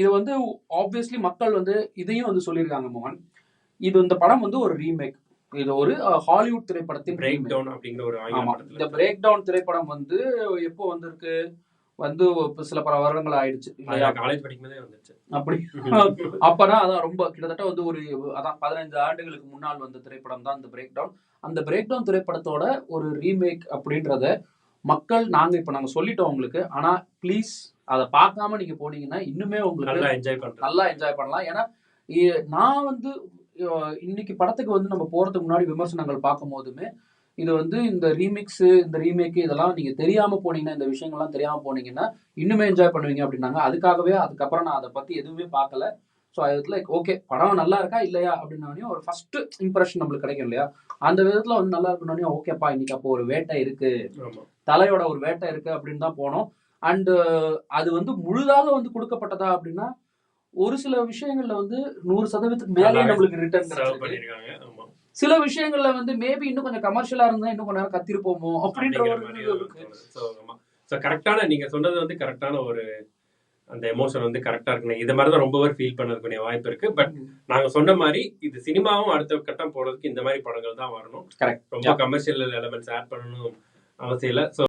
இது வந்து ஆப்வியஸ்லி மக்கள் வந்து இதையும் வந்து சொல்லியிருக்காங்க மோகன். இந்த படம் வந்து ஒரு ரீமேக். இது ஒரு ஹாலிவுட் திரைப்படத்தின் பிரேக் டவுன் அப்படிங்கிற ஒரு ஆமா. இந்த பிரேக் டவுன் திரைப்படம் வந்து எப்போ வந்திருக்கு? வந்து சில பல வருடங்கள் ஆயிடுச்சு இல்லையா? காலேஜ் படிக்கும்போதே வந்துச்சு. அப்படி அப்பனா அதான் ரொம்ப கிட்டத்தட்ட வந்து ஒரு அதான் 15 ஆண்டுகளுக்கு முன்னால் வந்த திரைப்படம் தான் இந்த பிரேக் டவுன். அந்த பிரேக் டவுன் திரைப்படத்தோட ஒரு ரீமேக் அப்படின்றத மக்கள் நாங்க சொல்லிட்டோம் உங்களுக்கு. ஆனா ப்ளீஸ் அதை பார்க்காம நீங்க போனீங்கன்னா இன்னுமே உங்களுக்கு நல்லா என்ஜாய் பண்ணலாம். ஏன்னா நான் வந்து இன்னைக்கு படத்துக்கு வந்து நம்ம போறதுக்கு முன்னாடி விமர்சனங்கள் பார்க்கும் போதுமே இது வந்து இந்த ரீமிக்ஸ் இந்த ரீமேக் இதெல்லாம் நீங்க தெரியாம போனீங்கன்னா, இந்த விஷயங்கள்லாம் தெரியாம போனீங்கன்னா இன்னுமே என்ஜாய் பண்ணுவீங்க அப்படின்னாங்க. அதுக்காகவே அதுக்கப்புறம் நான் அதை பத்தி எதுவுமே பார்க்கல. ஸோ அது லைக் ஓகே படம் நல்லா இருக்கா இல்லையா அப்படின்னோடனே ஒரு ஃபர்ஸ்ட் இம்ப்ரெஷன் நம்மளுக்கு கிடைக்கும் இல்லையா? அந்த விதத்துல வந்து நல்லா இருக்கணும்னே ஓகேப்பா இன்னைக்கு அப்போ ஒரு வேட்டை இருக்கு, தலையோட ஒரு வேட்டை இருக்கு அப்படின்னு தான் போனோம். அண்ட் அது வந்து முழுதாக வந்து கொடுக்கப்பட்டதா அப்படின்னா ஒரு சில விஷயங்கள்ல வந்து 100% மேலே நம்மளுக்கு ரிட்டர்ன் பண்ணிருக்காங்க. சில விஷயங்கள்ல வந்து மேபி இன்னும் கொஞ்சம் கமர்ஷியலா இருந்தா இன்னும் கொஞ்சம் நேரம் கத்திருப்போமோ அப்படின்ற ஒரு இருக்கு. சோ கரெக்டான நீங்க சொன்னது வந்து கரெக்டான ஒரு அந்த எமோஷன் வந்து கரெக்டா இருக்கு. இது மாதிரி தான் ரொம்ப பேர் ஃபீல் பண்ணக்கூடிய வாய்ப்பு இருக்கு. பட் நாங்க சொன்ன மாதிரி இது சினிமாவும் அடுத்த கட்டம் போறதுக்கு இந்த மாதிரி படங்கள் தான் வரணும். ரொம்ப கமர்ஷியல் எலிமெண்ட்ஸ் ஆட் பண்ணணும் அவசியம் இல்லை.